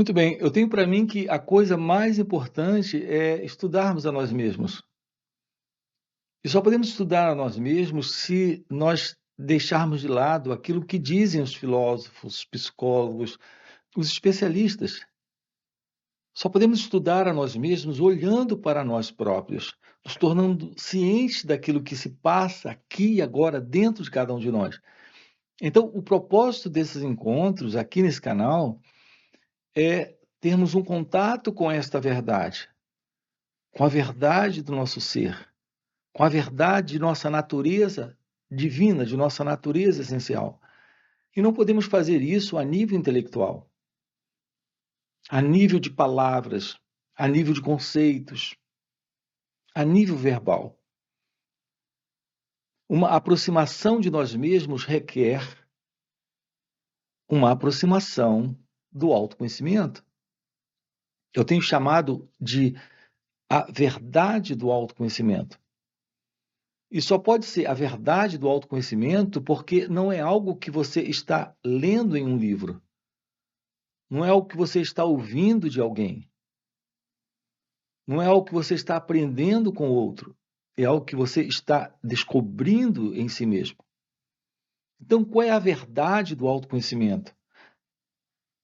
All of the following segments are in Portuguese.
Muito bem, eu tenho para mim que a coisa mais importante é estudarmos a nós mesmos. E só podemos estudar a nós mesmos se nós deixarmos de lado aquilo que dizem os filósofos, os psicólogos, os especialistas. Só podemos estudar a nós mesmos olhando para nós próprios, nos tornando cientes daquilo que se passa aqui e agora dentro de cada um de nós. Então, o propósito desses encontros aqui nesse canal é termos um contato com esta verdade, com a verdade do nosso ser, com a verdade de nossa natureza divina, de nossa natureza essencial. E não podemos fazer isso a nível intelectual, a nível de palavras, a nível de conceitos, a nível verbal. Uma aproximação de nós mesmos requer uma aproximação do autoconhecimento. Eu tenho chamado de a verdade do autoconhecimento. E só pode ser a verdade do autoconhecimento porque não é algo que você está lendo em um livro. Não é algo que você está ouvindo de alguém. Não é algo que você está aprendendo com o outro. É algo que você está descobrindo em si mesmo. Então, qual é a verdade do autoconhecimento?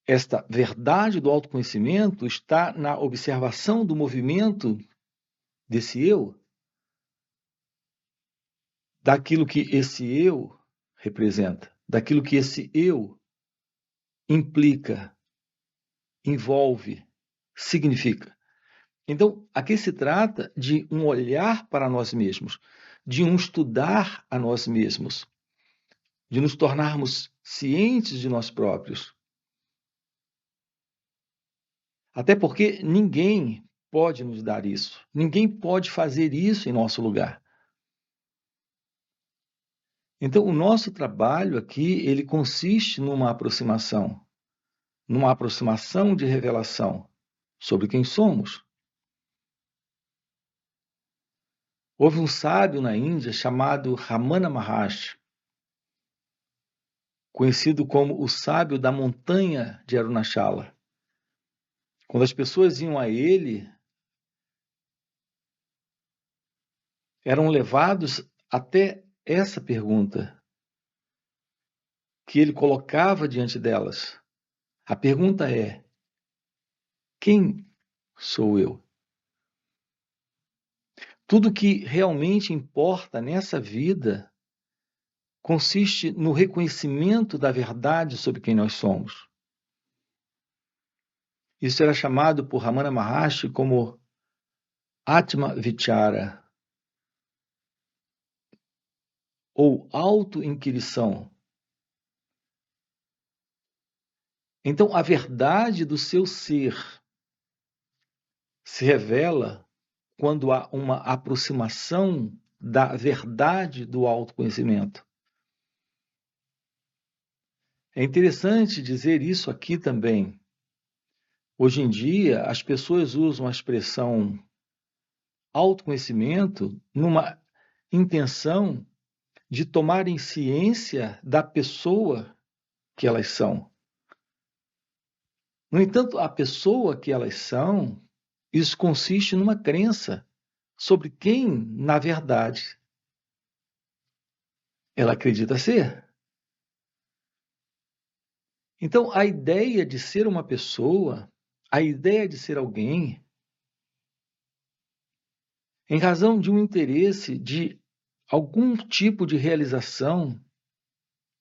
Esta verdade do autoconhecimento está na observação do movimento desse eu, daquilo que esse eu representa, daquilo que esse eu implica, envolve, significa. Então, aqui se trata de um olhar para nós mesmos, de um estudar a nós mesmos, de nos tornarmos cientes de nós próprios. Até porque ninguém pode nos dar isso, ninguém pode fazer isso em nosso lugar. Então, o nosso trabalho aqui, ele consiste numa aproximação de revelação sobre quem somos. Houve um sábio na Índia chamado Ramana Maharshi, conhecido como o sábio da montanha de Arunachala. Quando as pessoas iam a ele, eram levados até essa pergunta que ele colocava diante delas. A pergunta é: quem sou eu? Tudo que realmente importa nessa vida consiste no reconhecimento da verdade sobre quem nós somos. Isso era chamado por Ramana Maharshi como Atma Vichara, ou auto-inquirição. Então, a verdade do seu ser se revela quando há uma aproximação da verdade do autoconhecimento. É interessante dizer isso aqui também. Hoje em dia, as pessoas usam a expressão autoconhecimento numa intenção de tomarem ciência da pessoa que elas são. No entanto, a pessoa que elas são, isso consiste numa crença sobre quem, na verdade, ela acredita ser. Então, a ideia de ser uma pessoa, a ideia de ser alguém, em razão de um interesse de algum tipo de realização,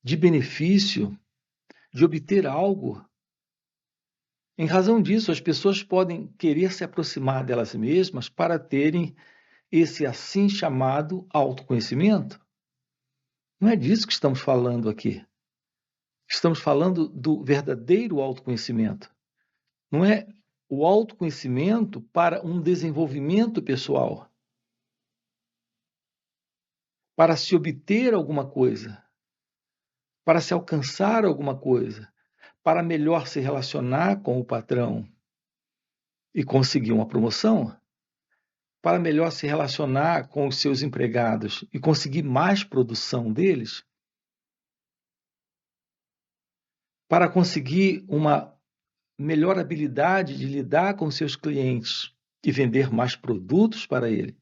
de benefício, de obter algo, em razão disso, as pessoas podem querer se aproximar delas mesmas para terem esse assim chamado autoconhecimento. Não é disso que estamos falando aqui. Estamos falando do verdadeiro autoconhecimento. Não é o autoconhecimento para um desenvolvimento pessoal, para se obter alguma coisa, para se alcançar alguma coisa, para melhor se relacionar com o patrão e conseguir uma promoção, para melhor se relacionar com os seus empregados e conseguir mais produção deles, para conseguir uma melhor habilidade de lidar com seus clientes e vender mais produtos para ele,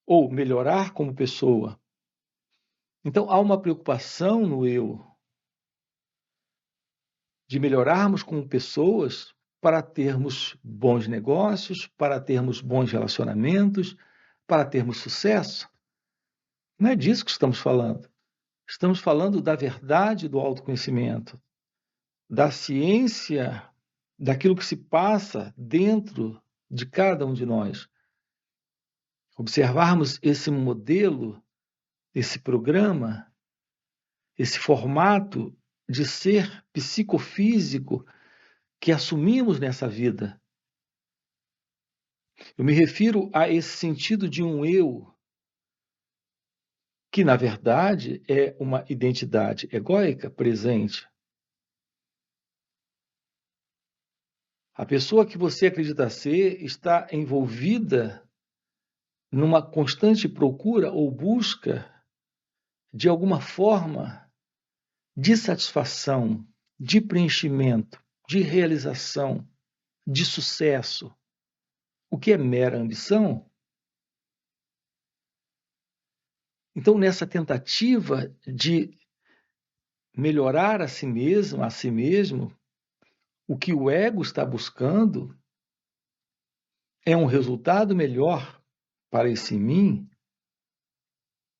ou melhorar como pessoa. Então, há uma preocupação no eu de melhorarmos como pessoas para termos bons negócios, para termos bons relacionamentos, para termos sucesso. Não é disso que estamos falando. Estamos falando da verdade do autoconhecimento, da ciência, daquilo que se passa dentro de cada um de nós. Observarmos esse modelo, esse programa, esse formato de ser psicofísico que assumimos nessa vida. Eu me refiro a esse sentido de um eu que, na verdade, é uma identidade egóica presente. A pessoa que você acredita ser está envolvida numa constante procura ou busca de alguma forma de satisfação, de preenchimento, de realização, de sucesso. O que é mera ambição? Então, nessa tentativa de melhorar a si mesmo, o que o ego está buscando é um resultado melhor para esse mim,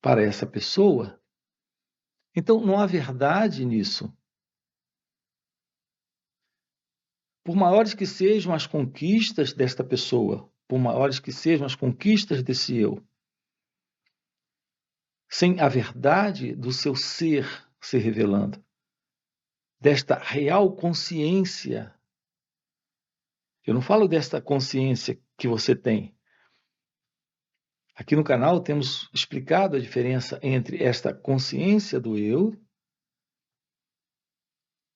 para essa pessoa. Então, não há verdade nisso. Por maiores que sejam as conquistas desta pessoa, por maiores que sejam as conquistas desse eu, sem a verdade do seu ser se revelando, desta real consciência. Eu não falo desta consciência que você tem. Aqui no canal temos explicado a diferença entre esta consciência do eu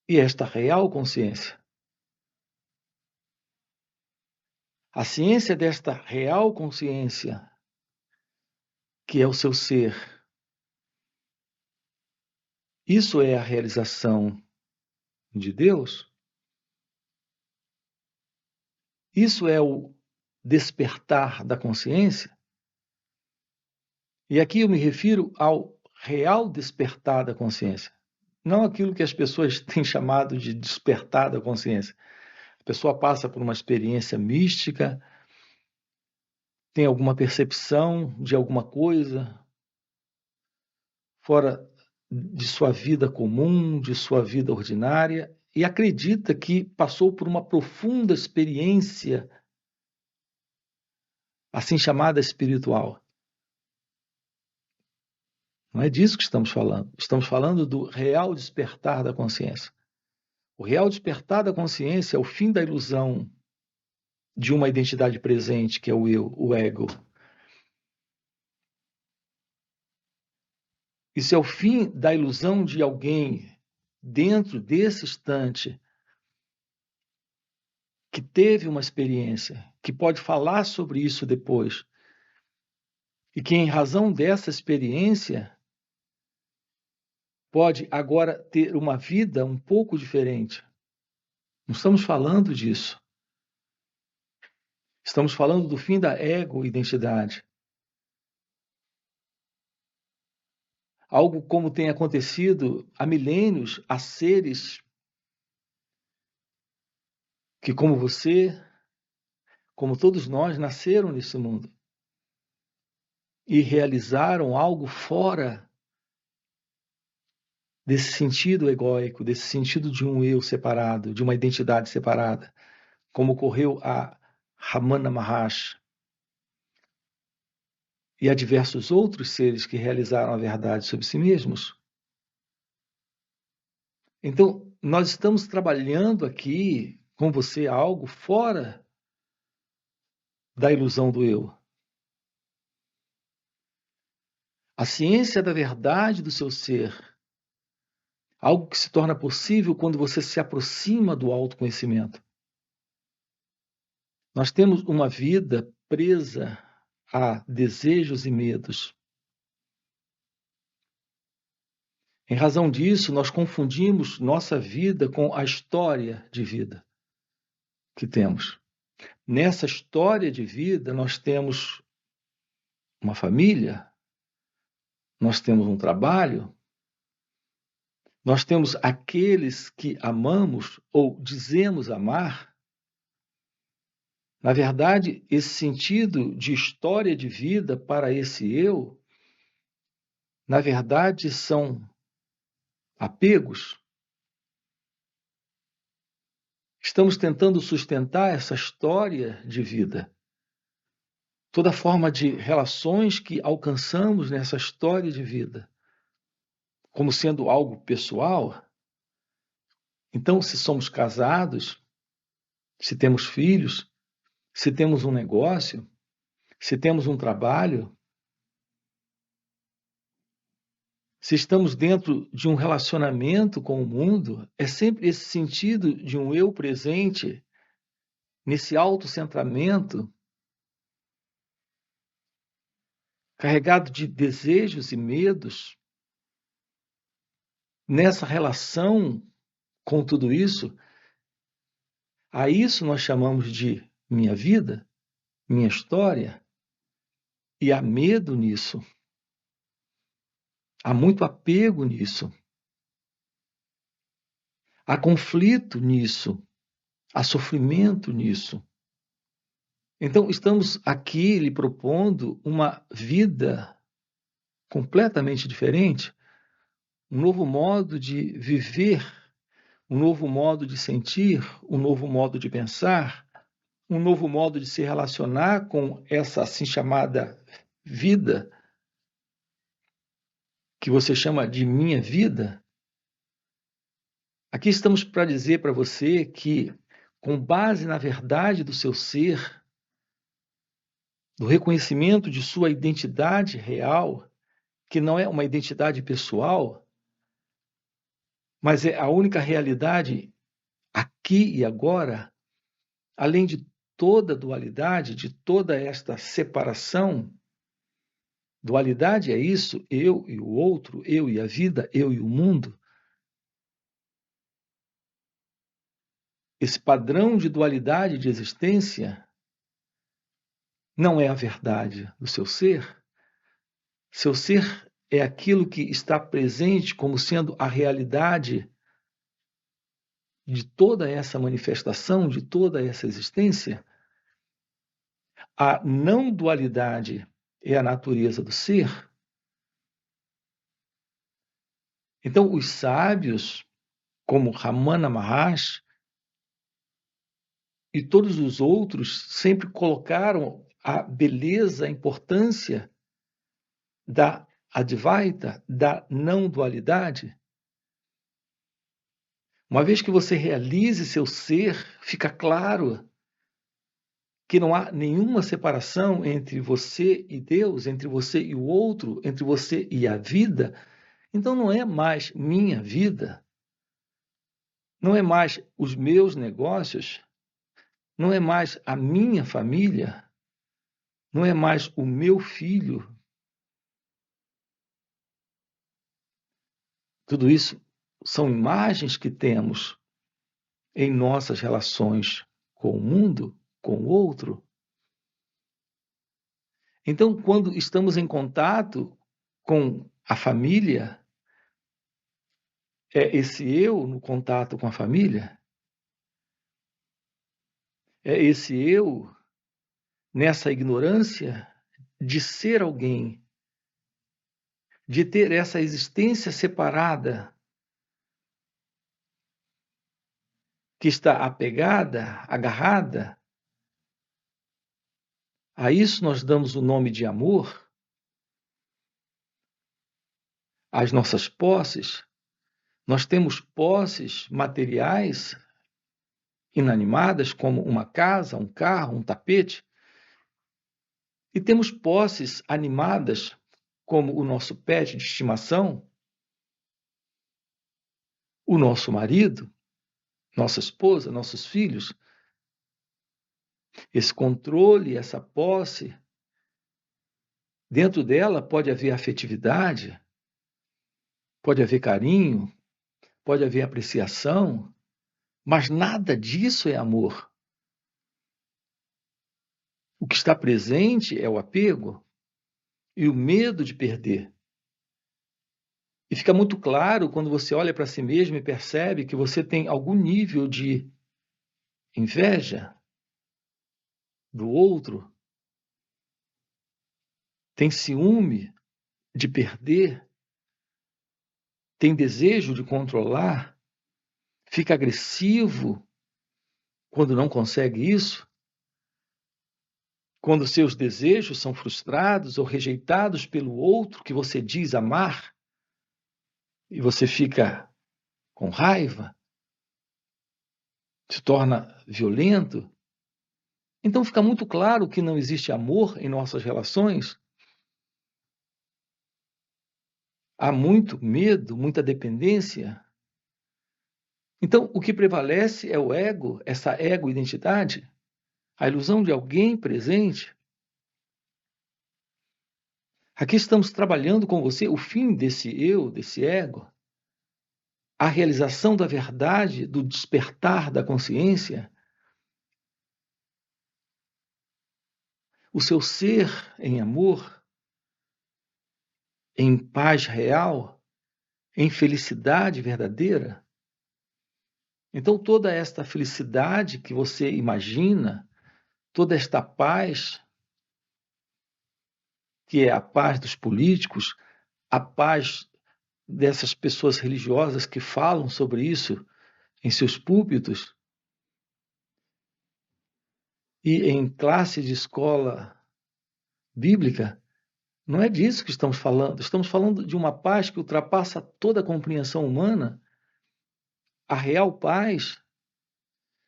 e esta real consciência. A ciência desta real consciência, que é o seu ser, isso é a realização de Deus? Isso é o despertar da consciência? E aqui eu me refiro ao real despertar da consciência, não aquilo que as pessoas têm chamado de despertar da consciência. A pessoa passa por uma experiência mística, tem alguma percepção de alguma coisa fora de sua vida comum, de sua vida ordinária, e acredita que passou por uma profunda experiência, assim chamada espiritual. Não é disso que estamos falando. Estamos falando do real despertar da consciência. O real despertar da consciência é o fim da ilusão de uma identidade presente, que é o eu, o ego. Isso é o fim da ilusão de alguém dentro desse instante que teve uma experiência, que pode falar sobre isso depois, e que, em razão dessa experiência, pode agora ter uma vida um pouco diferente. Não estamos falando disso. Estamos falando do fim da ego-identidade. Algo como tem acontecido há milênios a seres que, como você, como todos nós, nasceram nesse mundo e realizaram algo fora desse sentido egóico, desse sentido de um eu separado, de uma identidade separada, como ocorreu a Ramana Maharshi e a diversos outros seres que realizaram a verdade sobre si mesmos. Então, nós estamos trabalhando aqui com você algo fora da ilusão do eu. A ciência da verdade do seu ser, algo que se torna possível quando você se aproxima do autoconhecimento. Nós temos uma vida presa a desejos e medos. Em razão disso, nós confundimos nossa vida com a história de vida que temos. Nessa história de vida, nós temos uma família, nós temos um trabalho, nós temos aqueles que amamos ou dizemos amar. Na verdade, esse sentido de história de vida para esse eu, na verdade, são apegos. Estamos tentando sustentar essa história de vida. Toda forma de relações que alcançamos nessa história de vida, como sendo algo pessoal. Então, se somos casados, se temos filhos, se temos um negócio, se temos um trabalho, se estamos dentro de um relacionamento com o mundo, é sempre esse sentido de um eu presente, nesse autocentramento, carregado de desejos e medos, nessa relação com tudo isso, a isso nós chamamos de minha vida, minha história, e há medo nisso. Há muito apego nisso. Há conflito nisso. Há sofrimento nisso. Então, estamos aqui lhe propondo uma vida completamente diferente, um novo modo de viver, um novo modo de sentir, um novo modo de pensar, um novo modo de se relacionar com essa assim chamada vida, que você chama de minha vida. Aqui estamos para dizer para você que, com base na verdade do seu ser, do reconhecimento de sua identidade real, que não é uma identidade pessoal, mas é a única realidade aqui e agora, além de toda dualidade, de toda esta separação. Dualidade é isso, eu e o outro, eu e a vida, eu e o mundo. Esse padrão de dualidade de existência não é a verdade do seu ser. Seu ser é aquilo que está presente como sendo a realidade de toda essa manifestação, de toda essa existência. A não dualidade é a natureza do ser. Então, os sábios, como Ramana Maharshi, e todos os outros sempre colocaram a beleza, a importância da Advaita, da não dualidade. Uma vez que você realize seu ser, fica claro que não há nenhuma separação entre você e Deus, entre você e o outro, entre você e a vida. Então não é mais minha vida, não é mais os meus negócios, não é mais a minha família, não é mais o meu filho. Tudo isso são imagens que temos em nossas relações com o mundo, com o outro. Então, quando estamos em contato com a família, é esse eu no contato com a família, é esse eu nessa ignorância de ser alguém, de ter essa existência separada, que está apegada, agarrada. A isso nós damos o nome de amor, às nossas posses. Nós temos posses materiais inanimadas, como uma casa, um carro, um tapete, e temos posses animadas, como o nosso pet de estimação, o nosso marido, nossa esposa, nossos filhos. Esse controle, essa posse, dentro dela pode haver afetividade, pode haver carinho, pode haver apreciação, mas nada disso é amor. O que está presente é o apego e o medo de perder. E fica muito claro quando você olha para si mesmo e percebe que você tem algum nível de inveja do outro, tem ciúme de perder, tem desejo de controlar, fica agressivo quando não consegue isso, quando seus desejos são frustrados ou rejeitados pelo outro que você diz amar, e você fica com raiva, se torna violento. Então fica muito claro que não existe amor em nossas relações. Há muito medo, muita dependência. Então, o que prevalece é o ego, essa ego-identidade, a ilusão de alguém presente. Aqui estamos trabalhando com você o fim desse eu, desse ego, a realização da verdade, do despertar da consciência, o seu ser em amor, em paz real, em felicidade verdadeira. Então, toda esta felicidade que você imagina, toda esta paz, que é a paz dos políticos, a paz dessas pessoas religiosas que falam sobre isso em seus púlpitos e em classe de escola bíblica, não é disso que estamos falando. Estamos falando de uma paz que ultrapassa toda a compreensão humana, a real paz.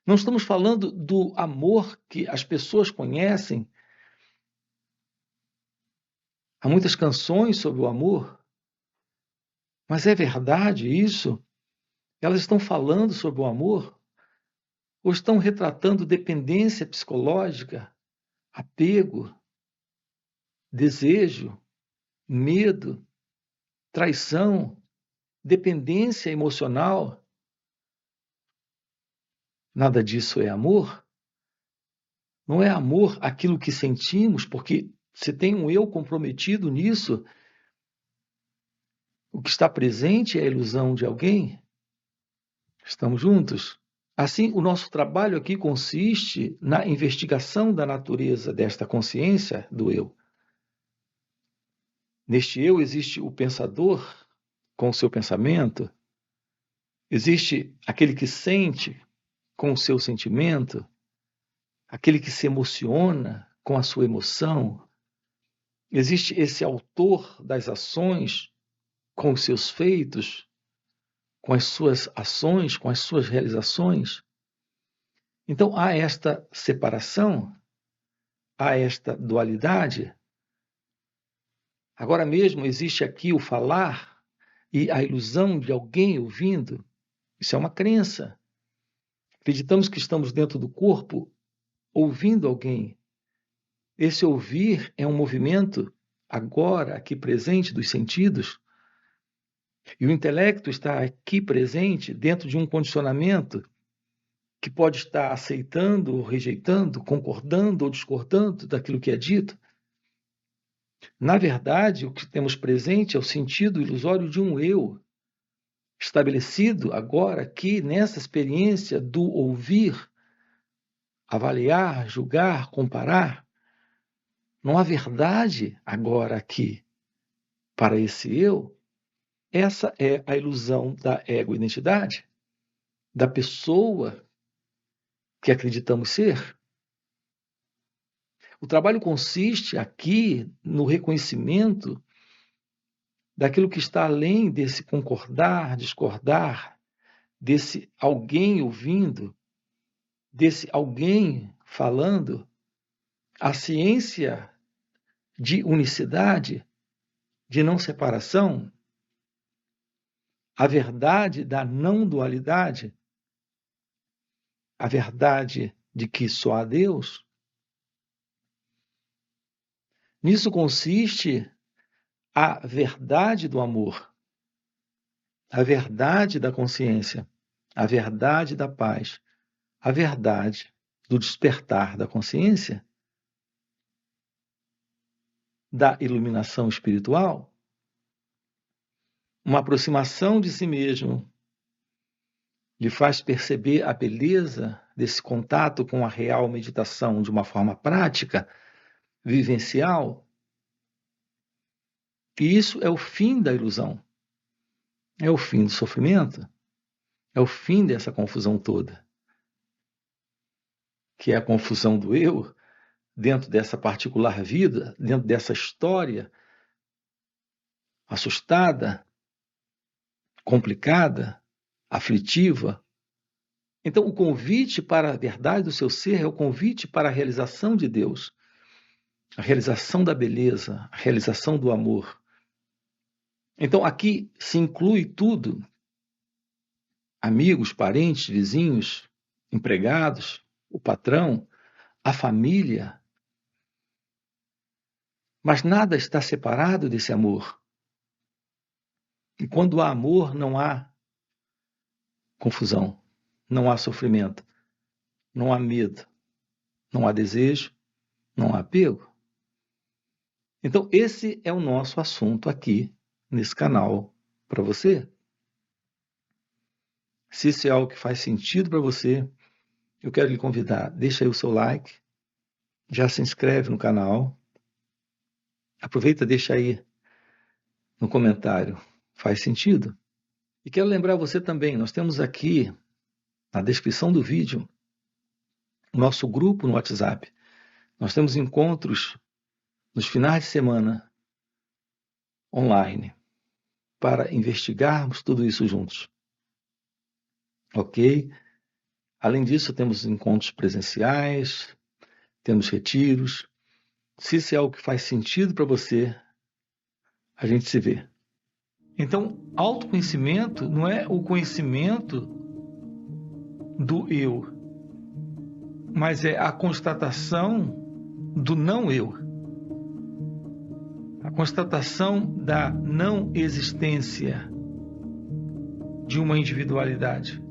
Não estamos falando do amor que as pessoas conhecem. Há muitas canções sobre o amor, mas é verdade isso? Elas estão falando sobre o amor? Ou estão retratando dependência psicológica, apego, desejo, medo, traição, dependência emocional? Nada disso é amor? Não é amor aquilo que sentimos, porque se tem um eu comprometido nisso, o que está presente é a ilusão de alguém? Estamos juntos? Assim, o nosso trabalho aqui consiste na investigação da natureza desta consciência do eu. Neste eu existe o pensador com o seu pensamento, existe aquele que sente com o seu sentimento, aquele que se emociona com a sua emoção, existe esse autor das ações com os seus feitos, com as suas ações, com as suas realizações. Então há esta separação, há esta dualidade. Agora mesmo existe aqui o falar e a ilusão de alguém ouvindo. Isso é uma crença. Acreditamos que estamos dentro do corpo ouvindo alguém. Esse ouvir é um movimento agora, aqui presente, dos sentidos. E o intelecto está aqui presente dentro de um condicionamento que pode estar aceitando ou rejeitando, concordando ou discordando daquilo que é dito. Na verdade, o que temos presente é o sentido ilusório de um eu, estabelecido agora aqui nessa experiência do ouvir, avaliar, julgar, comparar. Não há verdade agora aqui para esse eu. Essa é a ilusão da ego-identidade, da pessoa que acreditamos ser. O trabalho consiste aqui no reconhecimento daquilo que está além desse concordar, discordar, desse alguém ouvindo, desse alguém falando, a ciência de unicidade, de não separação, a verdade da não dualidade, a verdade de que só há Deus. Nisso consiste a verdade do amor. a verdade da consciência, a verdade da paz, a verdade do despertar da consciência, da iluminação espiritual, uma aproximação de si mesmo, lhe faz perceber a beleza desse contato com a real meditação de uma forma prática, vivencial. E isso é o fim da ilusão, é o fim do sofrimento, é o fim dessa confusão toda, que é a confusão do eu dentro dessa particular vida, dentro dessa história assustada, complicada, aflitiva. Então, o convite para a verdade do seu ser é o convite para a realização de Deus, a realização da beleza, a realização do amor. Então, aqui se inclui tudo: amigos, parentes, vizinhos, empregados, o patrão, a família. Mas nada está separado desse amor. E quando há amor, não há confusão, não há sofrimento, não há medo, não há desejo, não há apego. Então, esse é o nosso assunto aqui nesse canal para você. Se isso é algo que faz sentido para você, eu quero lhe convidar, deixa aí o seu like, já se inscreve no canal, aproveita, deixa aí no comentário, faz sentido? E quero lembrar você também, nós temos aqui na descrição do vídeo o nosso grupo no WhatsApp. Nós temos encontros nos finais de semana online para investigarmos tudo isso juntos. Ok? Além disso, temos encontros presenciais, temos retiros. Se isso é algo que faz sentido para você, a gente se vê. Então, autoconhecimento não é o conhecimento do eu, mas é a constatação do não eu. A constatação da não existência de uma individualidade.